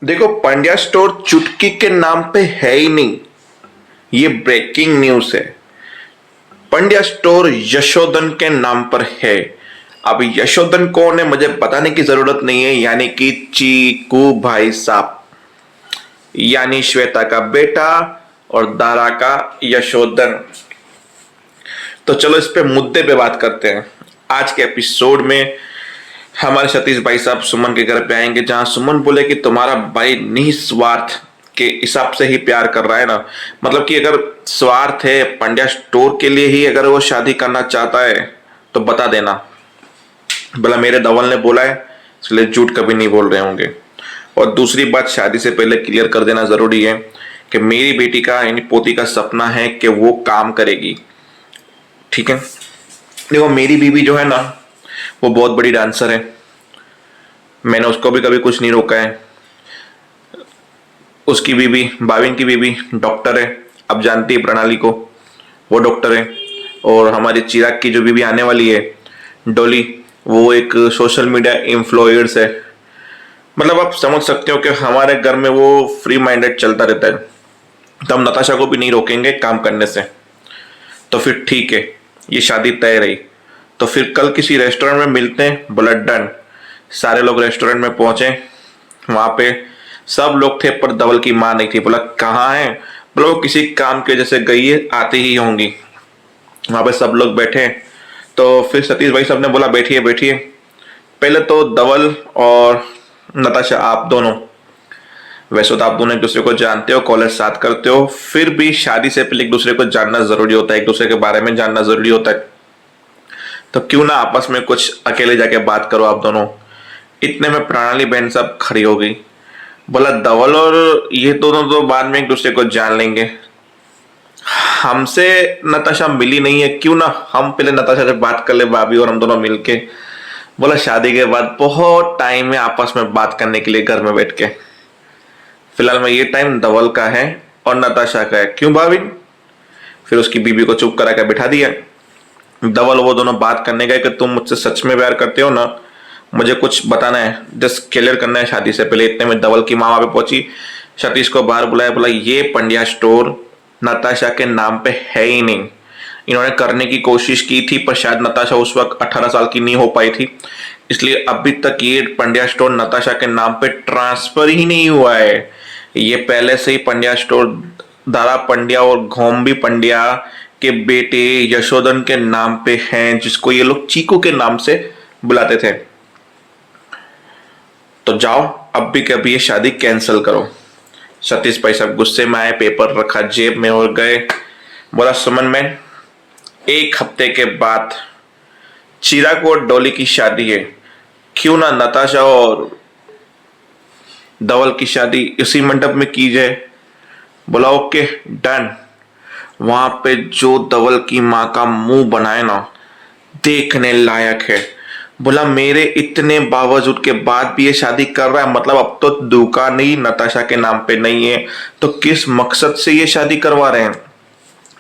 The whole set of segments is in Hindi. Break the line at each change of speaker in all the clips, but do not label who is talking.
देखो, पंड्या स्टोर चुटकी के नाम पे है ही नहीं। ये ब्रेकिंग न्यूज है। पंड्या स्टोर यशोधन के नाम पर है। अब यशोधन कौन है मुझे बताने की जरूरत नहीं है, यानी कि चीकू भाई साहब, यानी श्वेता का बेटा और दारा का यशोधन। तो चलो इस पे मुद्दे पे बात करते हैं। आज के एपिसोड में हमारे सतीश भाई साहब सुमन के घर पे आएंगे, जहां सुमन बोले कि तुम्हारा भाई निस्वार्थ के हिसाब से ही प्यार कर रहा है ना। मतलब कि अगर स्वार्थ है पंड्या स्टोर के लिए ही, अगर वो शादी करना चाहता है तो बता देना। बोला मेरे धवल ने बोला है, इसलिए झूठ कभी नहीं बोल रहे होंगे। और दूसरी बात, शादी से पहले क्लियर कर देना जरूरी है कि मेरी बेटी का यानी पोती का सपना है कि वो काम करेगी। ठीक है, देखो मेरी बीवी जो है ना, वो बहुत बड़ी डांसर है। मैंने उसको भी कभी कुछ नहीं रोका है। उसकी बीवी, भाविन की बीवी डॉक्टर है। अब जानती है प्रणाली को, वो डॉक्टर है। और हमारी चिराग की जो बीवी आने वाली है डोली, वो एक सोशल मीडिया इन्फ्लुएंसर है। मतलब आप समझ सकते हो कि हमारे घर में वो फ्री माइंडेड चलता रहता है। तो हम नताशा को भी नहीं रोकेंगे काम करने से। तो फिर ठीक है, ये शादी तय रही। तो फिर कल किसी रेस्टोरेंट में मिलते हैं। बोला डन। सारे लोग रेस्टोरेंट में पहुंचे। वहां पे सब लोग थे पर धवल की माँ नहीं थी। बोला कहाँ है? बोला वो किसी काम की वजह से गई है, आती ही होंगी। वहां पे सब लोग बैठे। तो फिर सतीश भाई साहब ने बोला बैठिए बैठिए। पहले तो धवल और नताशा, आप दोनों, वैसे तो आप दोनों एक दूसरे को जानते हो, कॉलेज साथ करते हो, फिर भी शादी से पहले एक दूसरे को जानना जरूरी होता है, एक दूसरे के बारे में जानना जरूरी होता है। तो क्यों ना आपस में कुछ अकेले जाके बात करो आप दोनों। इतने में प्रणाली बहन सब खड़ी हो गई। बोला धवल और ये दोनों तो बाद में एक दूसरे को जान लेंगे, हमसे नताशा मिली नहीं है, क्यों ना हम पहले नताशा से बात कर ले भाभी और हम दोनों मिलके। बोला शादी के बाद बहुत टाइम है आपस में बात करने के लिए घर में बैठ के। फिलहाल में ये टाइम धवल का है और नताशा का है, क्यों भाभी? फिर उसकी बीबी को चुप करा के बिठा दिया। धवल वो दोनों बात करने गए कि तुम मुझसे सच में प्यार करते हो ना, मुझे कुछ बताना है, जस्ट क्लियर करना है शादी से पहले। इतने में धवल की माँ वहां पे पहुंची, सतीश को बाहर बुलाया। बोला ये पंड्या स्टोर नताशा के नाम पे है ही नहीं। इन्होंने करने की कोशिश की थी पर शायद नताशा उस वक्त 18 साल की नहीं हो पाई थी, इसलिए अभी तक ये पंड्या स्टोर नताशा के नाम पे ट्रांसफर ही नहीं हुआ है। ये पहले से ही पंड्या स्टोर दारा पंड्या और घोम्बी पंड्या के बेटे यशोधन के नाम पे हैं, जिसको ये लोग चीकू के नाम से बुलाते थे। तो जाओ अब भी कभी ये शादी कैंसिल करो। सतीश भाई साहब गुस्से में आए, पेपर रखा जेब में और गए। बोला सुमन मैन, एक हफ्ते के बाद चिराग और डोली की शादी है, क्यों ना नताशा और धवल की शादी इसी मंडप में की जाए। बोला ओके डन। वहां पे जो धवल की माँ का मुंह बनाए ना, देखने लायक है। बोला मेरे इतने बावजूद के बाद भी ये शादी कर रहा है, मतलब अब तो दुकान ही नताशा के नाम पे नहीं है, तो किस मकसद से ये शादी करवा रहे हैं?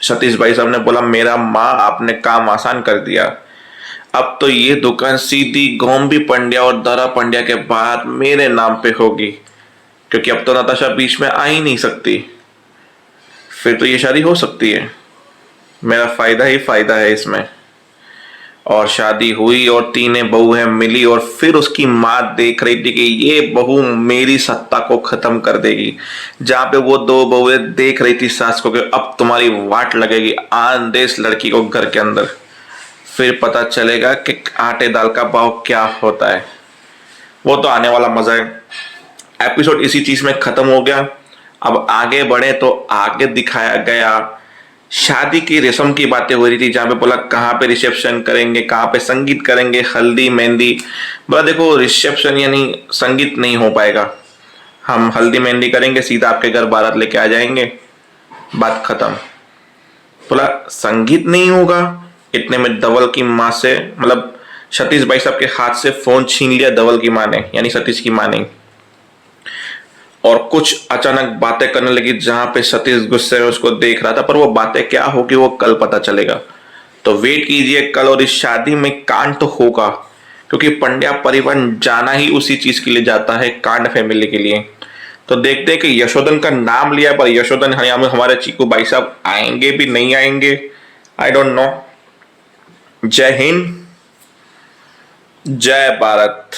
सतीश भाई साहब ने बोला मेरा माँ आपने काम आसान कर दिया। अब तो ये दुकान सीधी गोम्बी पंड्या और दारा पंड्या के बाद मेरे नाम पे होगी, क्योंकि अब तो नताशा बीच में आ ही नहीं सकती। फिर तो ये शादी हो सकती है, मेरा फायदा ही फायदा है इसमें। और शादी हुई और तीनों बहू है मिली, और फिर उसकी माँ देख रही थी कि ये बहू मेरी सत्ता को खत्म कर देगी। जहां पे वो दो बहुएं देख रही थी सास को कि अब तुम्हारी वाट लगेगी, आन दे इस लड़की को घर के अंदर, फिर पता चलेगा कि आटे दाल का भाव क्या होता है। वो तो आने वाला मजा है। एपिसोड इसी चीज में खत्म हो गया। अब आगे बढ़े तो आगे दिखाया गया शादी की रस्म की बातें हो रही थी, जहां पे बोला कहाँ पे रिसेप्शन करेंगे, कहाँ पे संगीत करेंगे, हल्दी मेहंदी। बोला देखो रिसेप्शन यानी संगीत नहीं हो पाएगा, हम हल्दी मेहंदी करेंगे, सीधा आपके घर बारात लेके आ जाएंगे, बात खत्म। बोला संगीत नहीं होगा। इतने में धवल की माँ से, मतलब सतीश भाई साहब के हाथ से फोन छीन लिया धवल की माँ ने, यानी सतीश की माँ ने, और कुछ अचानक बातें करने लगी, जहां पे सतीश गुस्से में उसको देख रहा था। पर वो बातें क्या होगी वो कल पता चलेगा। तो वेट कीजिए कल, और इस शादी में कांड तो होगा, क्योंकि पंड्या परिवार जाना ही उसी चीज के लिए जाता है, कांड फैमिली के लिए। तो देखते हैं कि यशोधन का नाम लिया, पर यशोधन हमारे चीकू भाई साहब आएंगे भी नहीं आएंगे, आई डोंट नो। जय हिंद, जय भारत।